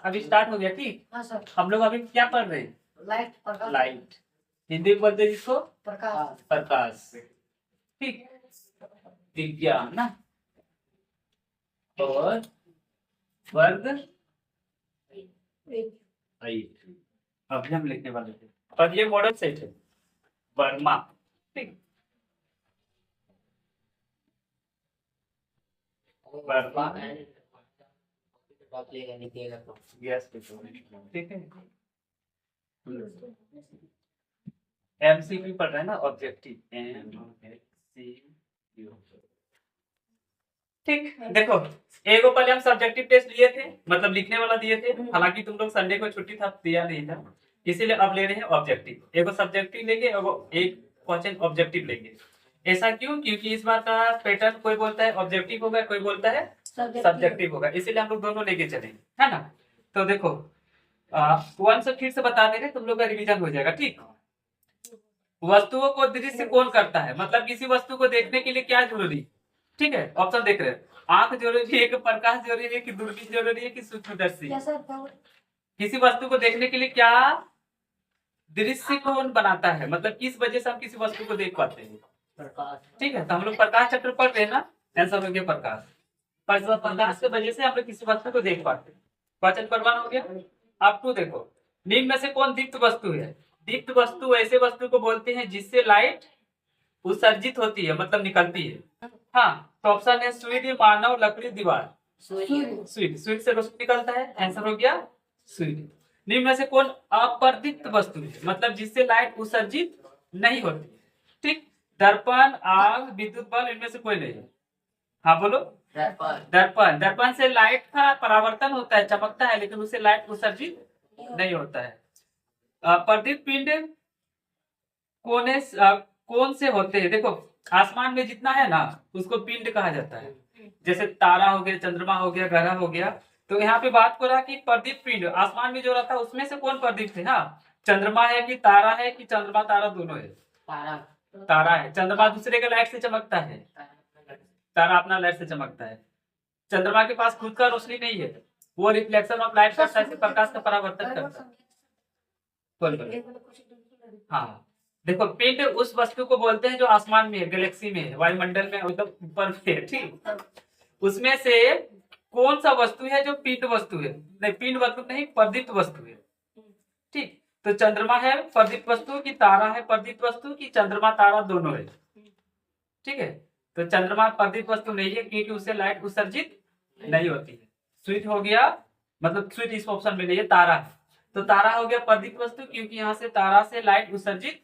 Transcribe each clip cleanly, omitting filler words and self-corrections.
अभी स्टार्ट हो गया। ठीक, हाँ सर। हम लोग अभी क्या पढ़ रहे हैं? लाइट, प्रकाश। लाइट, हिंदी में बोलते हैं जिसको प्रकाश। प्रकाश। ठीक, विज्ञान ना, और वर्ग 8। अभी हम लिखने वाले थे, पर ये मॉडल सेट है वर्मा। ठीक, वर्मा यस, ठीक है। एमसीक्यू पढ़ रहे हैं ना, ऑब्जेक्टिव एमसीक्यू। ठीक, देखो एगो पहले हम सब्जेक्टिव टेस्ट लिए थे, मतलब लिखने वाला दिए थे। हालांकि तुम लोग संडे को छुट्टी था, दिया नहीं था, इसीलिए अब ले रहे हैं ऑब्जेक्टिव। एगो सब्जेक्टिव लेंगे, एगो एक क्वेश्चन ऑब्जेक्टिव लेंगे। ऐसा क्यों? क्योंकि इस बार का पैटर्न कोई बोलता है ऑब्जेक्टिव होगा, कोई बोलता है सब्जेक्टिव होगा, इसीलिए हम लोग दोनों लेके चलेंगे, है ना। तो देखो वन से फिर से बता दे रहे, तुम लोग का रिवीजन हो जाएगा। ठीक, वस्तुओं को दृश्य कौन करता है, मतलब किसी वस्तु को देखने के लिए क्या जरूरी। ठीक है, ऑप्शन देख रहे हैं। आंख जरूरी है कि प्रकाश जरूरी है कि दूरबीन जरूरी है कि सूक्ष्मदर्शी। किसी वस्तु को देखने के लिए क्या दृश्य कौन बनाता है, मतलब किस वजह से हम किसी वस्तु को देख पाते हैं? प्रकाश। ठीक है, तो हम लोग प्रकाश चैप्टर पढ़ रहे हैं ना, आंसर हो गया प्रकाश। प्रकाश की वजह से हम लोग किसी वस्तु को देख पाते हैं। क्वेश्चन नंबर 1 हो गया। अब 2 देखो, निम्न में से कौन दीप्त वस्तु है? दीप्त वस्तु ऐसे वस्तु को बोलते हैं जिससे लाइट उत्सर्जित होती है, मतलब निकलती है। हाँ, तो ऑप्शन है सूर्य, मानव, लकड़ी, दीवार। सूर्य, सूर्य से रोशनी निकलता है, आंसर हो गया सूर्य। निम्न में से कौन अपर्दित वस्तु है, मतलब जिससे लाइट उत्सर्जित नहीं होती है? ठीक, दर्पण, आग, विद्युत बल्ब, इनमें से कोई नहीं है। हाँ बोलो। दर्पण, दर्पण से लाइट का परावर्तन होता है, चमकता है, लेकिन उससे लाइट उत्सर्जित नहीं होता है। प्रदीप पिंड कौन से होते हैं? देखो आसमान में जितना है ना, उसको पिंड कहा जाता है। जैसे तारा हो गया, चंद्रमा हो गया, ग्रह हो गया। तो यहाँ पे बात कर रहा कि प्रदीप पिंड आसमान में जो रहता है, उसमें से कौन प्रदीप थे? हाँ, चंद्रमा है कि तारा है कि चंद्रमा तारा दोनों है? तारा है। चंद्रमा दूसरे के लाइट से चमकता है, तारा अपना लाइट से चमकता है। चंद्रमा के पास खुद का रोशनी नहीं है, वो रिफ्लेक्शन ऑफ लाइट करता है, प्रकाश का परावर्तन करता है। हाँ, देखो पिंड उस वस्तु को बोलते हैं जो आसमान में है, गैलेक्सी में है, वायुमंडल में एकदम ऊपर पे है। ठीक, उसमें से कौन सा वस्तु है जो पिंड वस्तु है? नहीं, पिंड वस्तु नहीं, प्रदीप्त वस्तु है। ठीक, तो चंद्रमा है प्रदीप्त वस्तु की तारा है प्रदीप्त वस्तु की चंद्रमा तारा दोनों है? ठीक है, तो चंद्रमा प्रदीप्त वस्तु नहीं है क्योंकि उससे लाइट उत्सर्जित नहीं होती है। स्विच हो गया, मतलब स्विच इस ऑप्शन में नहीं है, तारा है। तो तारा हो गया प्रदीप्त वस्तु क्योंकि यहाँ से तारा से लाइट उत्सर्जित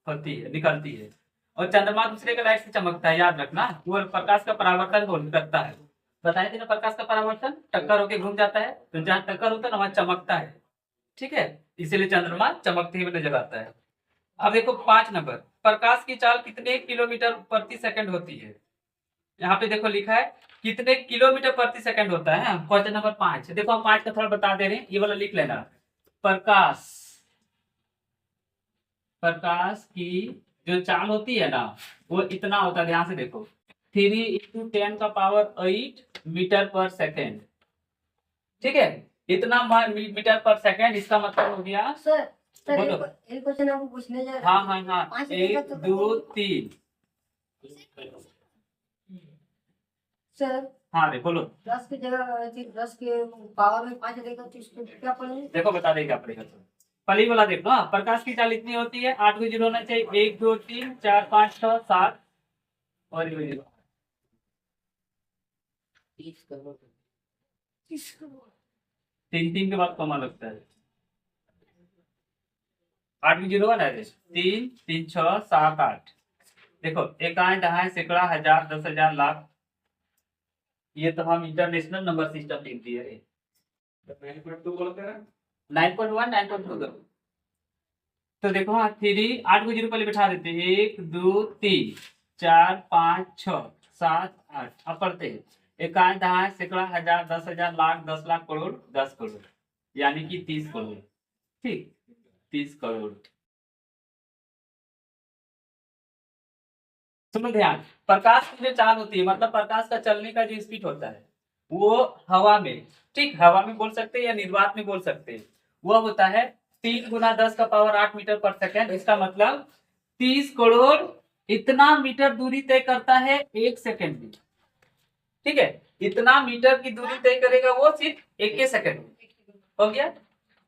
होती है, निकलती है। और चंद्रमा दूसरे के लाइट से चमकता है, याद रखना, वो प्रकाश का परावर्तन करता है। बताए थे ना, प्रकाश का परावर्तन टक्कर होकर घूम जाता है, तो जहाँ टक्कर होता है ना वहां चमकता है। ठीक है, इसीलिए चंद्रमा चमकते हुए नजर आता है। अब देखो 5 नंबर, प्रकाश की चाल कितने किलोमीटर प्रति सेकंड होती है? यहाँ पे देखो लिखा है कितने किलोमीटर प्रति सेकंड होता है। क्वेश्चन नंबर 5 देखो, हम 5 का थोड़ा बता दे रहे हैं, ये वाला लिख लेना। प्रकाश, प्रकाश की जो चाल होती है ना, वो इतना होता है, ध्यान से देखो, 3 × 10⁸ मीटर पर सेकेंड। ठीक है, इतना मीटर पर सेकेंड, इसका मतलब हो गया सर। बोलो। एक क्वेश्चन आपको पूछने जा रहा हाँ हाँ हाँ, 1 2 3 सर। हाँ रे बोलो। 10 की जगह 10 के पावर में 5 देगा तो इसको क्या पढ़ेंगे? देखो बता देगा पड़ेगा। पहली वाला देखो, हाँ, प्रकाश की चाल इतनी होती है, 8 को 0 होना चाहिए, 1 2 3 4 5 6 7 और 0 3 3 के बाद कमा लगता है। 8 में 0 है, 3 3 6 7 8। देखो एकांश, दहाई, सैकड़ा, हजार, 10,000, लाख, ये तो हम इंटरनेशनल नंबर सिस्टम लिख दिए है। 9.2 बोलते हैं, 9.1 9.2। तो देखो हाँ, 3 8 को 0 पहले बैठा देते हैं, 1 2 3 4 5 6 7 8। अब पढ़ते हैं, एकांश, दहाई, सैकड़ा, हजार, 10,000, लाख, 10 लाख, करोड़, 10 करोड़, यानी कि 30 करोड़। ठीक, 30 करोड़। सुनो ध्यान, प्रकाश की जो चाल होती है, मतलब प्रकाश का चलने का जो स्पीड होता है, वो हवा में, ठीक, हवा में बोल सकते हैं या निर्वात में बोल सकते हैं, वो होता है 3 गुना 10 का पावर 8 मीटर पर सेकेंड। इसका मतलब 30 करोड़ इतना मीटर दूरी तय करता है 1 सेकेंड में। ठीक है, इतना मीटर की दूरी तय करेगा वो सिर्फ 1 सेकेंड में। हो गया।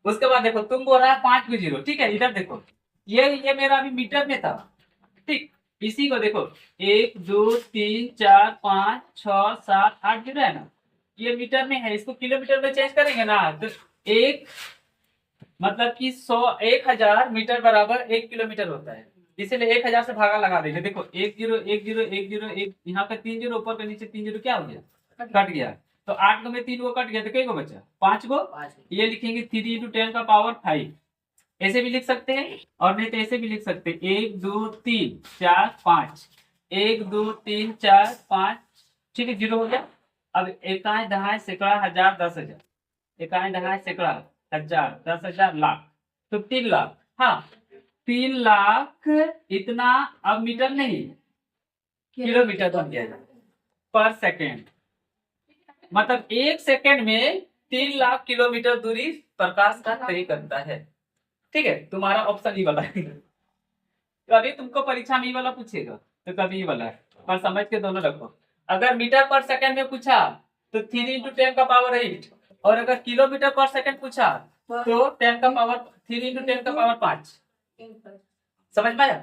उसके बाद देखो तुम बोल रहा है 5 को 0, ठीक है, इधर देखो ये मेरा अभी मीटर में था, ठीक, इसी को देखो 1 2 3 4 5 6 7 8 0 है ना, ये मीटर में है, इसको किलोमीटर में चेंज करेंगे ना तो एक मतलब कि 1000 मीटर बराबर 1 किलोमीटर होता है, इसीलिए 1000 से भागा लगा देंगे। देखो 1 0 1 0 1 0 1, यहाँ पे 3 0 ऊपर के नीचे 3 0 क्या हो गया, कट गया। तो 8 को में 3 को कट गया तो कई को बचा 5 को, ये लिखेंगे 3 × 10 का पावर 5, ऐसे भी लिख सकते हैं और नहीं तो ऐसे भी लिख सकते हैं 1 2 3 4 5, 1 2 3 4 5, ठीक है, 0 हो गया। अब इकाई दहाई सैकड़ा हजार 10,000, इकाई दहाई सैकड़ा हजार 10,000 लाख, तो 3 लाख, हाँ 3 लाख इतना, अब मीटर नहीं किलोमीटर बन गया पर सेकेंड, मतलब 1 सेकेंड में 3 लाख किलोमीटर दूरी प्रकाश का तय करता है। ठीक है, तुम्हारा ऑप्शन ई वाला है। तो अभी तुमको परीक्षा में ई वाला पूछेगा तो कभी ई वाला है, पर समझ के दोनों रखो। अगर मीटर पर सेकंड में पूछा तो 3 × 10 का पावर 8, और अगर किलोमीटर पर सेकंड पूछा तो 10 का पावर 3 × 10 का पावर 5। समझ में आया?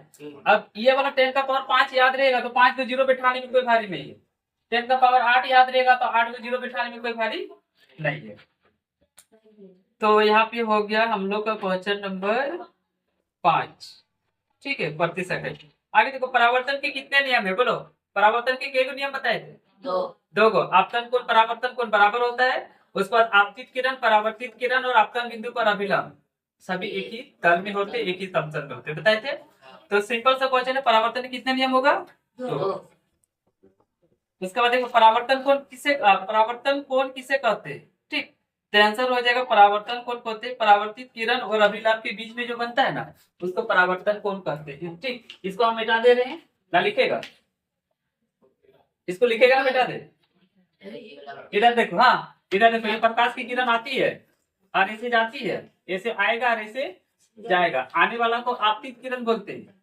अब ये वाला 10 का पावर 5 याद रहेगा तो 5 को 0 बैठाने में कोई भारी नहीं है, 10 का पावर 8 याद रहेगा तो 8 को 0 बैठाने में कोई भारी नहीं है। तो यहाँ पे हो गया हम लोग का क्वेश्चन नंबर 5, ठीक है, प्रति सेकंड। आगे देखो परावर्तन के कितने नियम है, बोलो परावर्तन के कई नियम बताए थे? दो गो। आपतन कोण परावर्तन कोण बराबर होता है, उसके बाद आपतित किरण परावर्तित किरण और आपतन बिंदु पर अभिलंब सभी एक ही तल में होते, एक ही समतल में होते, बताए थे। तो सिंपल सा क्वेश्चन है, परावर्तन के कितने नियम होगा? 2। उसके बाद देखो परावर्तन कोण किसे कहते हैं, ठीक, तो आंसर हो जाएगा परावर्तन कोण कहते हैं परावर्तित किरण और अभिलंब के बीच में जो बनता है ना उसको परावर्तन कोण कहते हैं। ठीक, इसको हम मिटा दे रहे हैं ना, लिखेगा इसको, लिखेगा मिटा दे। इधर देखो, हाँ इधर देखो, ये प्रकाश की किरण आती है और ऐसे जाती है, ऐसे आएगा और ऐसे जाएगा, आने वाला को आपतित किरण बोलते हैं,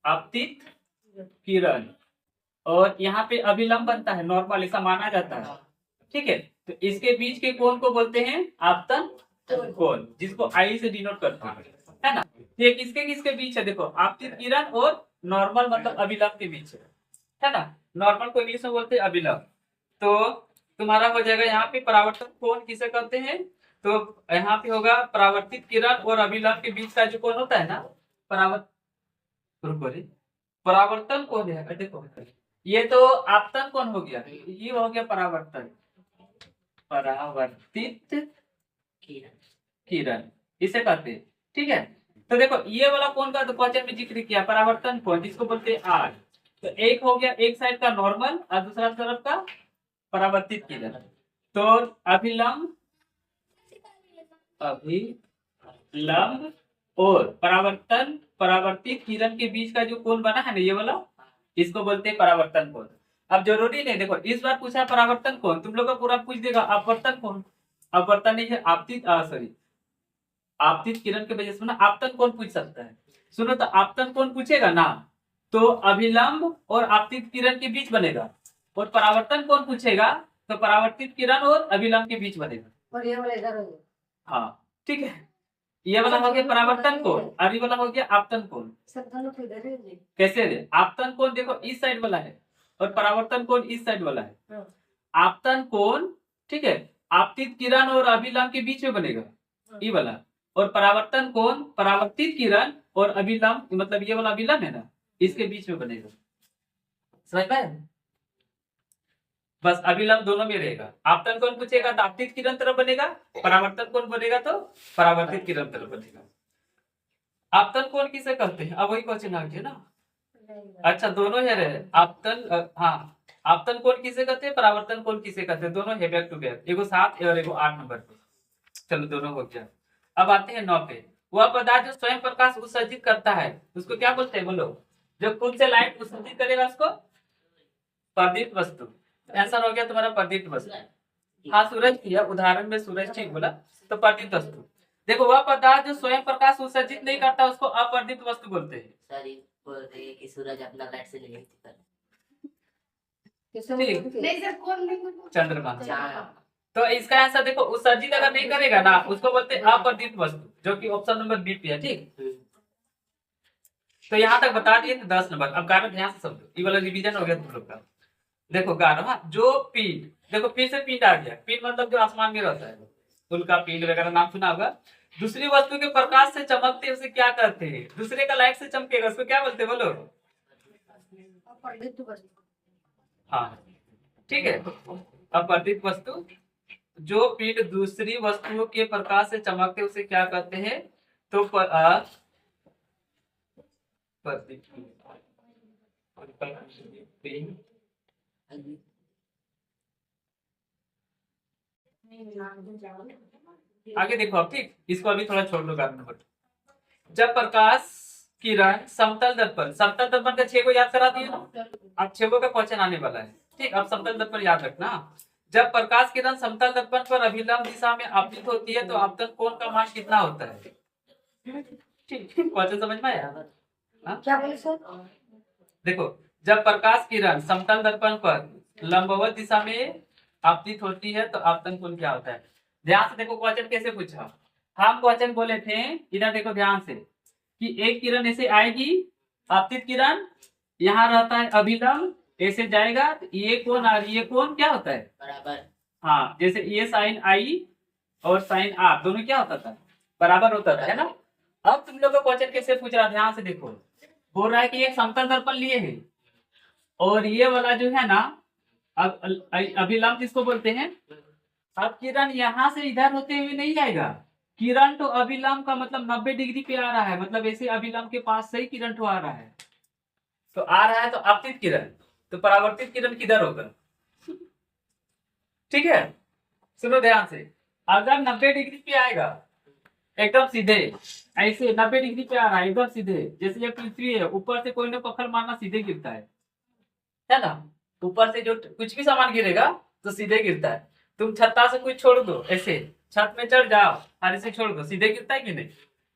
आपतित किरण, और यहाँ पे अभिलंब बनता है, नॉर्मल ऐसा माना जाता है। ठीक है, तो इसके बीच के कोण को बोलते हैं आपतन कोण, जिसको आई से डिनोट करते हैं, है ना। ये किसके किसके बीच है, देखो आपतित किरण और नॉर्मल मतलब अभिलंब के बीच है ना। नॉर्मल को इंग्लिश में बोलते हैं अभिलंब। तो तुम्हारा हो जाएगा यहाँ पे परावर्तन कोण किसे कहते हैं, तो यहाँ पे होगा परावर्तित किरण और अभिलंब के बीच का जो कोण होता है ना, परावर्तन कोण है। देखो ये तो आपतन कोण हो गया, ये हो गया परावर्तित किरण, इसे कहते हैं। ठीक है, तो देखो ये वाला कोण का तो क्वेश्चन में जिक्र किया, परावर्तन कोण जिसको बोलते हैं आर। तो एक हो गया एक साइड का नॉर्मल और दूसरा तरफ का परावर्तित किरण। तो अभिलंब और परावर्तित किरण के बीच का जो कोण बना है ना, ये वाला, इसको बोलते हैं परावर्तन कोण। अब जरूरी नहीं, देखो इस बार पूछा परावर्तन कोण, तुम लोग का पूरा पूछ देगा अपवर्तन कोण, अपवर्तन नहीं है, आपतित किरण के वजह से ना आपतन कोण पूछ सकता है। सुनो, तो आपतन कोण पूछेगा ना तो अभिलंब और आपतित किरण के बीच बनेगा, और परावर्तन कोण पूछेगा तो परावर्तित किरण और अभिलंब के बीच बनेगा। और ये वाला इधर है। हाँ ठीक है, ये वाला हो गया परावर्तन कोण और ये वाला हो गया आपतन कोण। सब दोनों को इधर है जी। कैसे है? आपतन कोण देखो इस साइड वाला है और परावर्तन कोण इस साइड वाला है। आपतन कोण, ठीक है, आपतित किरण और अभिलंब के बीच में बनेगा, ये वाला, और परावर्तन कोण परावर्तित किरण और अभिलंब, मतलब ये वाला अभिलंब है ना, इसके बीच में बनेगा। समझ में? बस अभिलंब दोनों में रहेगा। आपतन कोण पूछेगा तो आपतित किरण तरफ बनेगा, परावर्तन कोण बनेगा तो परावर्तित किरण तरफ बनेगा। आपतन कोण किसे कहते हैं? अब वही क्वेश्चन आ गया ना। अच्छा, दोनों है रहे आपतन, हाँ आपतन कोण किसे कहते हैं, परावर्तन कोण किसे कहते हैं, दोनों है बैक टू बैक, एगो 7 और एगो 8 नंबर पे। चलो दोनों हो गया। अब आते हैं 9 पे। वह पदार्थ जो स्वयं प्रकाश उत्सर्जित करता है उसको क्या बोलते हैं, बोलो। जो खुद से लाइट उत्सर्जित करेगा उसको प्रदीप्त वस्तु। आंसर हो गया तुम्हारा प्रदीप्त वस्तु। हाँ सूरज किया, उदाहरण में सूरज ठीक बोला। तो प्रदीप्त वस्तु, देखो वह पदार्थ जो स्वयं प्रकाश उत्सर्जित नहीं करता उसको अप्रदीप्त वस्तु बोलते हैं। सर ये बोल रहे हैं कि सूरज अपना लाइट से नहीं दिखता। किससे ठीक। बोलते थे? नहीं सर, कौन नहीं चंद्रमा। चांद। तो इसका आंसर देखो उत्सर्जित अगर नहीं करेगा ना उसको बोलते हैं अप्रदीप्त वस्तु, जो कि ऑप्शन नंबर बी पे है। ठीक, तो यहाँ तक बता दिए थे 10 नंबर। अब 11 ध्यान से समझो, ये वाला रिवीजन हो गया तुम लोग का। देखो 11 जो पीठ, देखो फिर से पीठ आ गया। पीठ मतलब जो आसमान में रहता है, उल्का पिंड वगैरह नाम सुना होगा। दूसरी वस्तु के प्रकाश से चमकते उसे क्या कहते हैं? दूसरे का लाइट से चमकेगा उसको क्या बोलते हैं बोलो? अप्रदीप्त वस्तु। हाँ ठीक है, अप्रदीप्त वस्तु। जो पीठ दूसरी वस्तुओं के प्रकाश से चमकते उसे क्या कहते हैं? तो आगे देखो अब। ठीक, इसको अभी थोड़ा छोड़ दो नंबर। जब प्रकाश किरण समतल दर्पण, समतल दर्पण का 6 को याद करा दिए ना, अब 6 का क्वेश्चन आने वाला है। ठीक, अब समतल दर्पण याद रखना। जब प्रकाश किरण समतल दर्पण पर अभिलंब दिशा में आपतित होती है तो आपतन कोण का मान कितना होता है? ठीक, क्वेश्चन समझ में आया? क्या बोले सर? देखो जब प्रकाश किरण समतल दर्पण पर लंबवत दिशा में आपतित होती है तो आपतन कोण क्या होता है? ध्यान से देखो क्वेश्चन कैसे पूछा। हम क्वेश्चन बोले थे, इधर देखो ध्यान से, कि एक किरण ऐसे आएगी, आपतित किरण, यहाँ रहता है अभिलंब, ऐसे जाएगा तो ये कोण और ये कोण क्या होता है? बराबर। हाँ, जैसे ये साइन आई और साइन आर दोनों क्या होता था? बराबर होता था, है ना। अब तुम लोग का क्वेश्चन कैसे पूछ रहा, ध्यान से देखो। बोल रहा है कि एक समतल दर्पण लिए है और ये वाला जो है ना अभिलंब जिसको बोलते हैं। अब किरण यहाँ से इधर होते हुए नहीं जाएगा, किरण तो अभिलंब का मतलब 90 डिग्री पे आ रहा है, मतलब ऐसे अभिलंब के पास से ही किरण तो आ रहा है, तो आ रहा है तो आपतित किरण, तो परावर्तित किरण किधर होगा? ठीक है, सुनो ध्यान से। अगर 90 डिग्री पे आएगा एकदम सीधे, ऐसे 90 डिग्री पे आ रहा है एकदम सीधे, जैसे ये पृथ्वी है, ऊपर से कोई ने पत्थर मारना सीधे गिरता है ना। ऊपर से जो कुछ भी सामान गिरेगा तो सीधे गिरता है। तुम छत्ता से कुछ छोड़ दो, ऐसे छत में चढ़ जाओ और इसे छोड़ दो, सीधे गिरता है कि नहीं?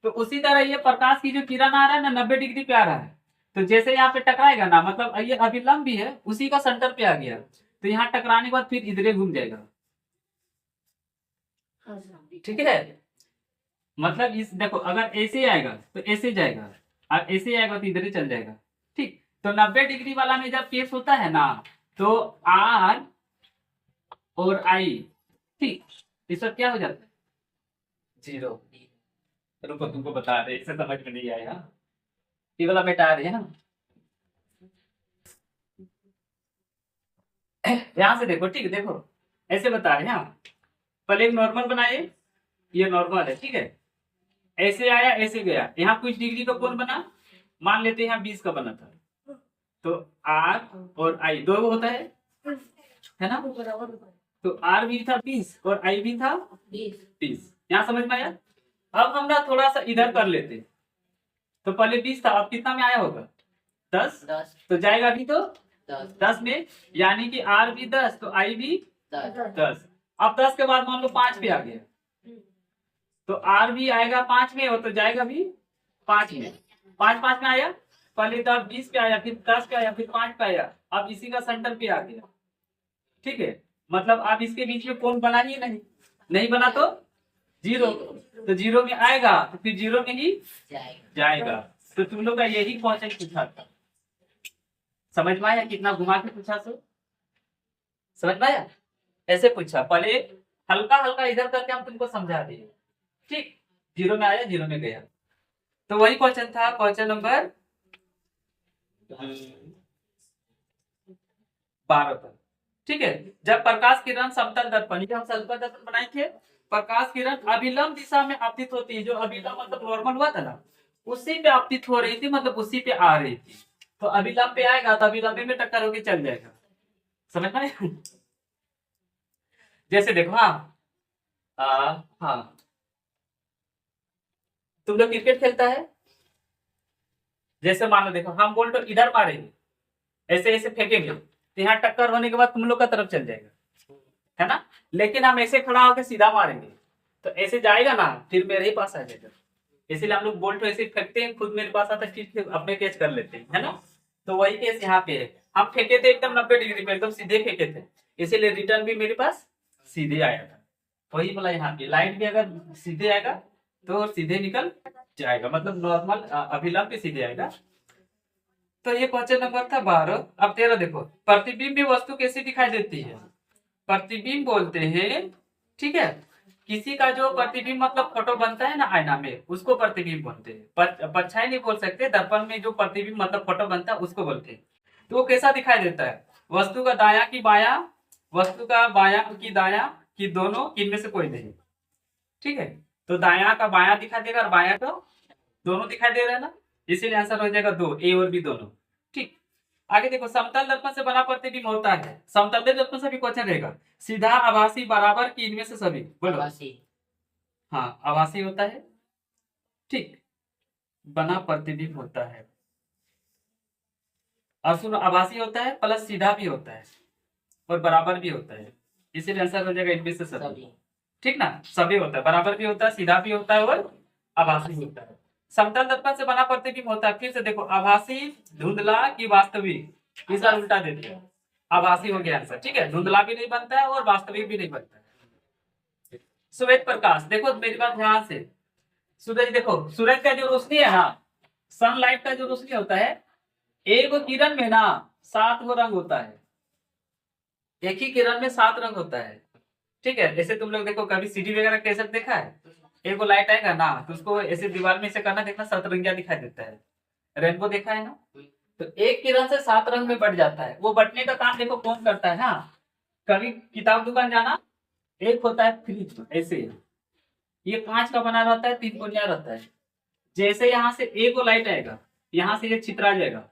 तो उसी तरह ये प्रकाश की जो किरण आ रहा है ना 90 डिग्री पे आ रहा है, तो जैसे यहाँ पे टकराएगा ना, मतलब ये अभिलंब भी है, उसी का सेंटर पे आ गया, तो यहाँ टकराने के बाद फिर इधरे घूम जाएगा। ठीक है, मतलब इस देखो अगर ऐसे आएगा तो ऐसे जाएगा और ऐसे आएगा तो इधर चल जाएगा। ठीक, तो 90 डिग्री वाला में जब केस होता है ना तो आर और आई, ठीक, इस पर क्या हो जाता है? 0। रुको तुमको बता रहे, इसे समझ में नहीं आया, ये वाला बेटा आ रहे है ना। ध्यान से देखो, ठीक है, देखो ऐसे बता रहे हैं। पहले एक नॉर्मल बनाए, ये नॉर्मल है, ठीक है, ऐसे आया ऐसे गया, यहाँ कुछ डिग्री का कोण बना, मान लेते हैं यहाँ 20 का बना था, तो आर और आई दो होता है ना, तो आर भी था 20 और आई भी था 20। यहाँ समझ में आया? अब हम ना थोड़ा सा इधर कर लेते, तो पहले 20 था, अब कितना में आया होगा? 10। तो जाएगा भी तो 10 में, यानी कि आर भी 10 तो आई भी 10। अब 10 के बाद मान लो 5 पे आ गया, तो आर भी आएगा 5 में और तो जाएगा भी 5 में। 5 में आया, पहले तो 20 पे आया, फिर 10 पे आया, फिर 5 पे आया, अब इसी का सेंटर पे आ गया। ठीक है, मतलब आप इसके बीच में कोण बना ही नहीं बना तो 0, तो 0 में आएगा तो फिर 0 में ही जाएगा। तो तुम लोग का यही क्वेश्चन पूछा था, समझ में आया? कितना घुमा के पूछा, सो समझ में आया? ऐसे पूछा, पहले हल्का हल्का इधर करके हम तुमको समझा दिए। ठीक, 0 में आया 0 में गया, तो वही क्वेश्चन था, क्वेश्चन नंबर 12 पर। ठीक है, जब प्रकाश किरण समतल दर्पण, हम समतल दर्पण बनाए थे, प्रकाश किरण अभिलंब दिशा में आपतित होती है, जो अभिलंब मतलब नॉर्मल हुआ था ना, उसी पे आपतित हो रही थी, मतलब उसी पे आ रही थी, तो अभिलंब पे आएगा तो अभिलंब में टक्कर होके चल जाएगा। समझ में? जैसे देखो, हाँ तुम लोग क्रिकेट खेलता है, जैसे मान लो देखो हम बॉल तो इधर मारेंगे, ऐसे ऐसे फेंकेंगे, तो यहाँ टक्कर होने के बाद तुम लोग का तरफ चल जाएगा, है ना। लेकिन हम ऐसे खड़ा होकर सीधा मारेंगे तो ऐसे जाएगा ना, फिर मेरे ही पास आ जाएगा। इसीलिए हम लोग बोल्ट ऐसे फेंकते हैं, खुद मेरे पास आता है, फिर अपने कैच कर लेते हैं, है ना। तो वही केस यहाँ पे है, हम फेंके थे एकदम 90 डिग्री पे, एकदम सीधे फेंके थे, इसीलिए रिटर्न भी मेरे पास सीधे आया था। वही बोला यहाँ पे लाइट भी अगर सीधे आएगा तो सीधे निकल जाएगा, मतलब नॉर्मल अभिलंब भी सीधे आएगा। तो ये क्वेश्चन नंबर था 12। अब 13 देखो, प्रतिबिंब वस्तु कैसी दिखाई देती है। प्रतिबिंब बोलते हैं, ठीक है, किसी का जो प्रतिबिंब मतलब फोटो बनता है ना आईना में, उसको प्रतिबिंब बोलते हैं। परछाई नहीं बोल सकते, दर्पण में जो प्रतिबिंब मतलब फोटो बनता है उसको बोलते हैं। तो वो कैसा दिखाई देता है, वस्तु का दाया की बाया, वस्तु का बाया की दाया की दोनों, इनमें से कोई नहीं, ठीक है। तो दाया का बाया दिखाई देगा और बाया का दोनों दिखाई दे रहा है ना, इसीलिए आंसर हो जाएगा 2, ए और बी दोनों, ठीक। आगे देखो, समतल दर्पण से बना प्रतिबिंब होता है। समतल दर्पण से भी क्वेश्चन रहेगा, सीधा, आभासी, बराबर की इनमें से सभी, बोलो। आभासी। हाँ, आभासी होता है, ठीक, बना प्रतिबिंब होता है। और सुनो, आभासी होता है प्लस सीधा भी होता है और बराबर भी होता है, इसीलिए आंसर हो जाएगा इनमें से सभी, सभी। ठीक ना। सभी होता है, बराबर भी होता है, सीधा भी होता है और आभासी होता है। समतल दर्पण से बना प्रतिबिंब होता है। फिर से देखो, आभासी, धुंधला की वास्तविक, इस बार उल्टा दे दिया, आभासी हो गया आंसर, ठीक है। धुंधला भी नहीं बनता है और वास्तविक भी नहीं बनता है। श्वेत प्रकाश, देखो मेरी बात ध्यान से, सूरज देखो, सूरज का जो रोशनी है ना, सनलाइट का जो रोशनी होता है, एक किरण में ना 7 गो रंग होता है, एक ही किरण में 7 रंग होता है, ठीक है। जैसे तुम लोग देखो, कभी सीडी वगैरह कैसे देखा है, एक वो लाइट आएगा ना तो उसको ऐसे दीवार में से करना, देखना सतरंगिया दिखाई देता है, रेनबो देखा है ना। तो एक किरण से 7 रंग में बट जाता है, वो बटने का काम देखो कौन करता है। हाँ, कभी किताब दुकान जाना, एक होता है फ्रिज ऐसे, ये कांच का बना रहता है, 3 कोनिया रहता है। जैसे यहाँ से एक वो लाइट आएगा, यहाँ से ये छितरा जाएगा,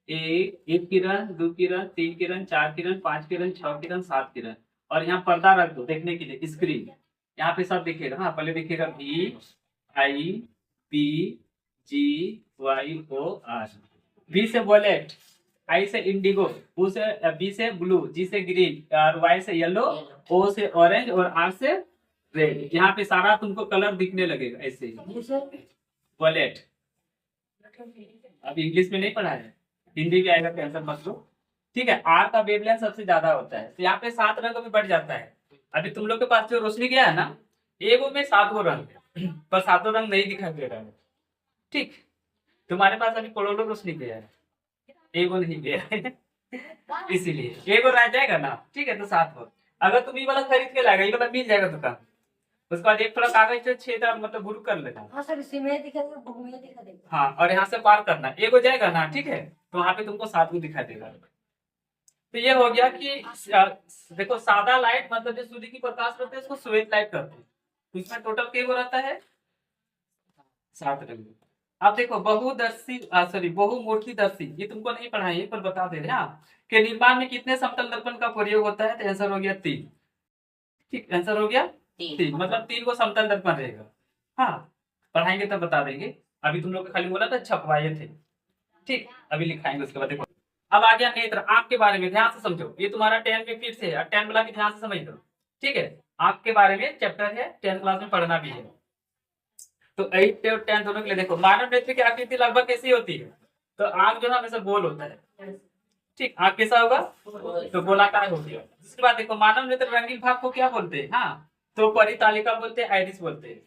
एक किरण, 2 किरण, 3 किरण, 4 किरण, 5 किरण, 6 किरण, 7 किरण, और यहाँ पर्दा रख दो देखने के लिए, स्क्रीन, यहाँ पे सब दिखेगा। हाँ, पहले दिखेगा VIPGYOR, बी से वॉलेट, आई से इंडिगो, बी से ब्लू, जी से ग्रीन, और वाई से येलो, ओ से ऑरेंज और आर से रेड। यहाँ पे सारा तुमको कलर दिखने लगेगा ऐसे, वॉलेट। अब इंग्लिश में नहीं पढ़ा है, हिंदी भी आएगा, टेंशन मत लो, ठीक है। आर का वेवलेंथ सबसे ज्यादा होता है, तो यहाँ पे 7 रंग में बढ़ जाता है। अभी तुम लोग के पास जो रोशनी गया है ना, एगो में 7 गो रंग है, पर 7 रंग नहीं दिखाई दे रहा है, ठीक। तुम्हारे पास अभी करोड़ों रोशनी गया है, एगो नहीं गया है, इसीलिए एगो रह जाएगा ना, ठीक है। तो 7 गो, अगर तुम ये वाला खरीद के लाएगा, ये वाला मिल जाएगा दुकान, उसके बाद एक थोड़ा कागज से छेदा मतलब गुरु कर लेना। हाँ सर, इसी में दिखा देगा, बुक में दिखा देगा। हाँ, और यहाँ से पार करना, एक हो जाएगा ना, ठीक है। तो वहां पे तुमको 7 गो दिखाई देगा। तो ये हो गया कि देखो, सादा लाइट मतलब जो सूर्य की प्रकाश रहते है उसको श्वेत लाइट कहते हैं। तो इसमें टोटल क्या रहता है, 7 रंग। अब देखो, बहुदर्शी सॉरी बहुमूर्तिदर्शी, ये तुमको नहीं पढ़ाई पर बता दे रहे हैं, के निर्माण में कितने समतल दर्पण का प्रयोग होता है। तो आंसर हो गया 3, ठीक, आंसर हो गया 3, मतलब 3 को समतल दर्पण रहेगा। हाँ, पढ़ाएंगे तब बता देंगे, अभी तुम लोग को खाली बोला था छपवाए थे, ठीक, अभी लिखाएंगे उसके बाद। देखो, अब आ गया नेत्र, आंख के बारे में ध्यान से समझो, ये तुम्हारा 10 में फिर से है, 10 वाला भी ध्यान से समझ लो, ठीक है। आंख के बारे में चैप्टर है, 10th क्लास में पढ़ना भी है। तो 8 और 10 दोनों के लिए देखो, मानव नेत्र की आकृति लगभग कैसी होती है। तो आंख जो है हमेशा गोल होता है, ठीक, आंख कैसा होगा, तो गोलाकार हो गया। इसके बाद देखो, मानव नेत्र रंगीन भाग को क्या बोलते हैं। हाँ, तो परितालिका बोलते हैं, आइरिस बोलते हैं।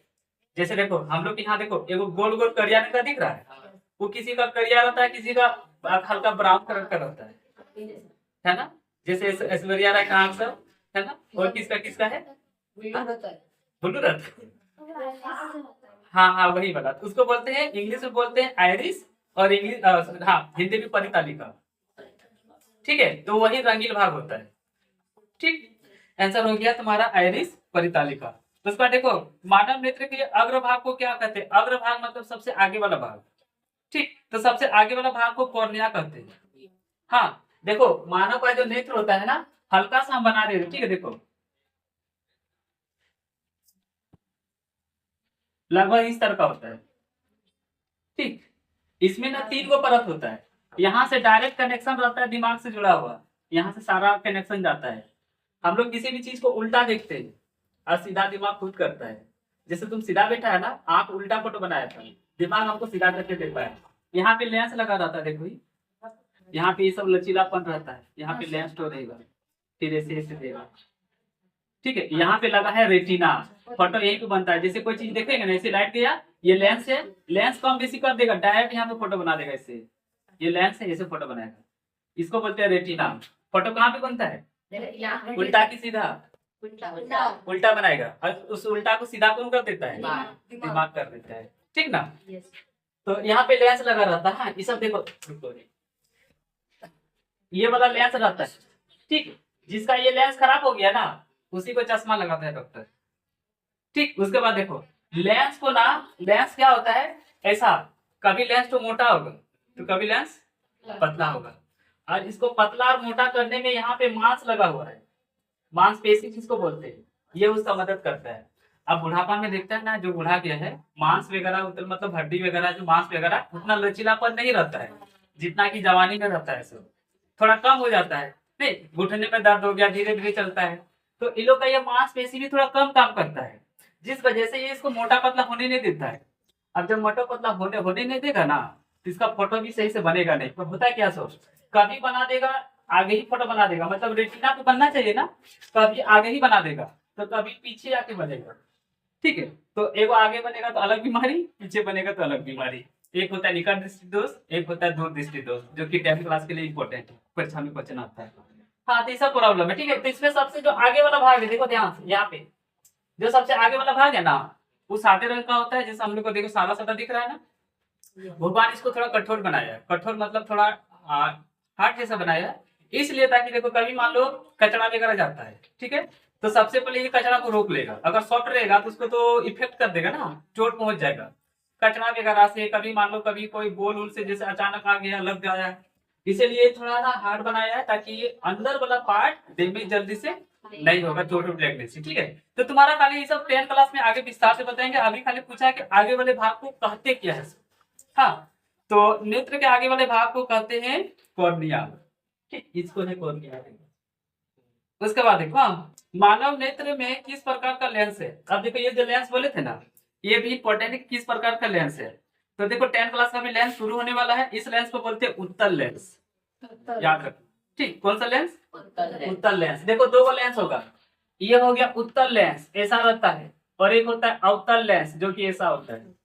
जैसे देखो, हम लोग यहाँ देखो, एगो गोल गोल करिया का दिख रहा है, वो किसी का करिया रहता है, किसी का हल्का ब्राउन कलर का रहता है ना। जैसे ऐश्वर्या राय का आंख सब, है ना, और किसका किसका है, ब्लू रहता है। हाँ हाँ, वही वाला, उसको बोलते हैं, इंग्लिश में बोलते हैं आइरिस, और इंग्लिश हाँ, हिंदी में परितालिका, ठीक है। तो वही रंगीन भाग होता है, ठीक। आंसर हो गया तुम्हारा आइरिस, परितालिका। तो उसका देखो, मानव नेत्र के अग्रभाग को क्या कहते हैं। अग्रभाग मतलब सबसे आगे वाला भाग, ठीक। तो सबसे आगे वाला भाग को कॉर्निया कहते हैं। हाँ, देखो, मानव का जो नेत्र होता है ना, हल्का सा हम बना दे रहे, ठीक है। देखो, लगभग इस तरह का होता है, ठीक। इसमें ना 3 गो परत होता है, यहाँ से डायरेक्ट कनेक्शन रहता है दिमाग से जुड़ा हुआ, यहाँ से सारा कनेक्शन जाता है। हम लोग किसी भी चीज को उल्टा देखते हैं और सीधा दिमाग खुद करता है। जैसे तुम सीधा बैठा है ना, आप उल्टा फोटो बनाया था, दिमाग हमको सीधा करके देता है। यहाँ पे लेंस लगा रहता है, देखो यहाँ पे ये सब लचीलापन रहता है, यहाँ पे लेंस तो रहेगा, फिर ऐसे देगा। ठीक है, यहाँ पे लगा है रेटिना, फोटो यही पे बनता है। जैसे कोई चीज देखेंगे ना, ऐसे लाइट गया, ये लेंस है, लेंस कम बेसी कर देगा, डायरेक्ट यहाँ पे फोटो बना देगा। इससे ये लेंस है, ऐसे फोटो बनाएगा, इसको बोलते हैं रेटिना। फोटो कहाँ पे बनता है? उल्टा की सीधा, उल्टा बनाएगा, और उस उल्टा को सीधा कौन कर देता है? दिमाग कर देता है। ठीक ना? तो यहाँ पे लेंस लगा रहता है। ये सब देखो, ये वाला लेंस रहता है। ठीक, जिसका ये लेंस खराब हो गया ना, उसी को चश्मा लगाता है डॉक्टर। ठीक, उसके बाद देखो लेंस को ना, लेंस क्या होता है ऐसा, कभी लेंस तो मोटा होगा तो कभी लेंस पतला होगा, और इसको पतला और मोटा करने में यहाँ पे मांस लगा हुआ है, मांसपेशी जिसको बोलते हैं, ये उसका मदद करता है। अब बुढ़ापा में देखता है ना, जो बुढ़ा गया है, मांस वगैरह मतलब हड्डी वगैरह, जो मांस वगैरह उतना लचीलापन नहीं रहता है जितना कि जवानी में रहता है। सब थोड़ा कम हो जाता है, नहीं घुटने में दर्द हो गया, धीरे धीरे चलता है, तो इन लोग का ये मांसपेशी भी थोड़ा कम काम करता है, जिस वजह से ये इसको मोटा पतला होने नहीं देता है। अब जब मोटा पतला होने नहीं देगा ना, तो इसका फोटो भी सही से बनेगा नहीं। तो होता है क्या, सोच कभी बना देगा आगे ही फोटो बना देगा, मतलब रेटिना तो बनना चाहिए ना, कभी आगे ही बना देगा तो कभी पीछे आके बनेगा। ठीक है, तो एक आगे बनेगा तो अलग बीमारी, पीछे बनेगा तो अलग बीमारी। एक होता है निकट दृष्टि दोष, एक होता है दूर दृष्टि दोष, जो कि 10th क्लास के लिए इंपॉर्टेंट है, परीक्षा में क्वेश्चन आता है। हाँ, तो सब प्रॉब्लम है। ठीक है, तो इसमें सबसे जो आगे वाला भाग है, देखो ध्यान से, यहाँ पे जो सबसे आगे वाला भाग है ना, वो सादे रंग का होता है। जैसे हम लोग को देखो सादा सादा दिख रहा है ना, भगवान इसको थोड़ा कठोर बनाया है। कठोर मतलब थोड़ा हार्ड जैसा बनाया है, इसलिए ताकि देखो कभी मान लो कचरा वगैरह जाता है, ठीक है, तो सबसे पहले ये कचरा को रोक लेगा। अगर सॉफ्ट रहेगा तो उसको तो इफेक्ट कर देगा ना, चोट पहुंच जाएगा कचरा वगैरह से। कभी मान लो कभी कोई बोल उल से जैसे अचानक आ गया, लग गया, इसीलिए थोड़ा ना हार्ड बनाया है, ताकि ये अंदर वाला पार्ट डैमेज जल्दी से नहीं होगा, चोट वोट लगने से। ठीक है, तो तुम्हारा खाली ये सब 10th क्लास में आगे विस्तार से बताएंगे। अभी खाली पूछा है कि आगे वाले भाग को कहते क्या है। हाँ, तो नेत्र के आगे वाले भाग को कहते हैं कॉर्निया। ठीक, इसको है कॉर्निया। उसके बाद देखो, हाँ, मानव नेत्र में किस प्रकार का लेंस है। अब देखो ये जो लेंस बोले थे ना, ये भी इंपॉर्टेंट है, किस प्रकार का लेंस है। तो देखो 10th क्लास का भी लेंस शुरू होने वाला है। इस लेंस को बोलते हैं उत्तल लेंस, याद रखो। ठीक, कौन सा लेंस? उत्तल लेंस। देखो दो गो लेंस होगा, ये हो गया उत्तल लेंस, ऐसा रहता है, और एक होता है अवतल लेंस, जो कि ऐसा होता है।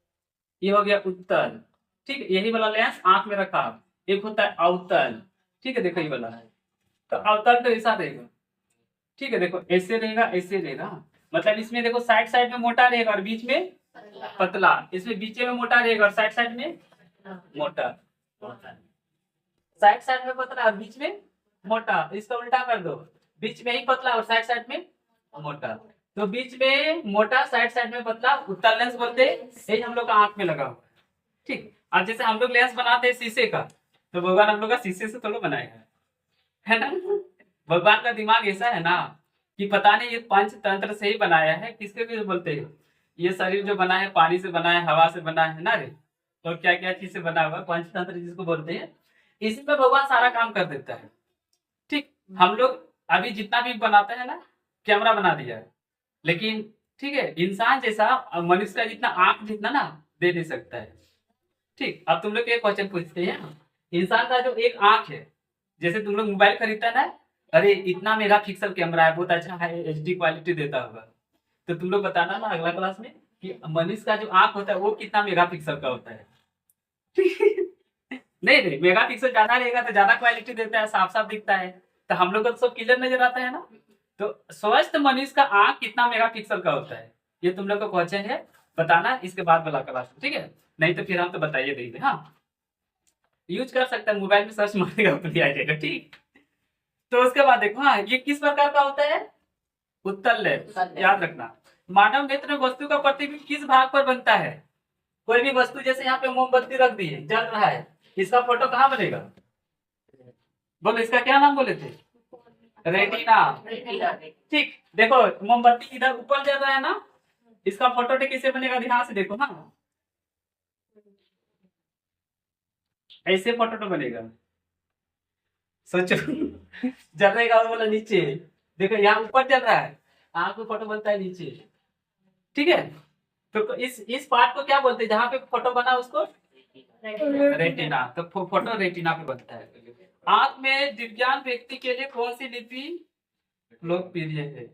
ये हो गया उत्तल। ठीक, यही वाला लेंस आंख में रखा। एक होता है अवतल। ठीक है, देखो ये वाला है, तो अवतल तो ऐसा रहेगा। ठीक है, देखो ऐसे रहेगा, ऐसे रहेगा, मतलब इसमें देखो साइड साइड में मोटा रहेगा और बीच में पतला, इसमें बीच में मोटा रहेगा और साइड साइड में मोटा, साइड साइड में पतला और बीच में मोटा। इसका उल्टा कर दो, बीच में ही पतला और साइड साइड में मोटा। तो बीच में मोटा, साइड साइड में पतला, उत्तल लेंस बोलते हैं। यही हम लोग का आंख में लगा हुआ। ठीक, अब जैसे हम लोग लेंस बनाते हैं शीशे का, तो भगवान हम लोग का शीशे से थोड़ा बनाया है ना। भगवान का दिमाग ऐसा है ना कि पता नहीं ये पंचतंत्र से ही बनाया है। किसके भी बोलते हैं, ये शरीर जो बना है पानी से बना है, हवा से बना है ना रे, और क्या क्या चीज से बना हुआ, पंचतंत्र जिसको बोलते हैं। इसी में भगवान सारा काम कर देता है। ठीक, हम लोग अभी जितना भी बनाते हैं ना, कैमरा बना दिया है, लेकिन ठीक है, इंसान जैसा मनुष्य का जितना आंख जितना ना दे नहीं सकता है। ठीक, अब तुम लोग एक क्वेश्चन पूछते हैं, इंसान का जो एक आंख है, जैसे तुम लोग मोबाइल खरीदता है ना, अरे इतना मेगा पिक्सल कैमरा है, बहुत अच्छा है, HD क्वालिटी देता होगा, तो तुम लोग बताना ना अगला क्लास में कि मनुष्य का जो आंख होता है वो कितना मेगा पिक्सल का होता है। नहीं, मेगा पिक्सल ज्यादा रहेगा तो ज्यादा क्वालिटी देता है, साफ साफ दिखता है, तो हम लोग को तो सब क्लियर नजर आता है ना। तो स्वस्थ मनुष्य का आंख कितना मेगा पिक्सल का होता है, ये तुम लोग का क्वेश्चन है, बताना इसके बाद वाला क्लास। ठीक है, नहीं तो फिर हम तो बताइए देंगे। हाँ, यूज कर सकते हैं, मोबाइल में सर्च मारेगा अपनी आ जाएगा। ठीक, तो उसके बाद देखो, हाँ, ये किस प्रकार का होता है? उत्तल लेंस, याद रखना। मानव नेत्र में वस्तु का प्रतिबिंब किस भाग पर बनता है? कोई भी वस्तु, जैसे यहाँ पे मोमबत्ती रख दी है, जल रहा है, इसका फोटो कहाँ बनेगा? बोलो, इसका क्या नाम बोले थे? रेटिना। ठीक, देखो मोमबत्ती इधर ऊपर जल रहा है ना, इसका फोटो कैसे बनेगा, ध्यान से देखो। हाँ, ऐसे फोटो तो बनेगा, सोचो। जल रहेगा वो वाला नीचे। देखो यहाँ ऊपर जल रहा है, आंख में फोटो बनता है नीचे। ठीक है, तो इस पार्ट को क्या बोलते हैं, जहाँ पे फोटो बना उसको रेटिना। तो फोटो रेटिना पे बनता है। आंख में दिव्यांग व्यक्ति के लिए कौन सी लिपि लोकप्रिय है?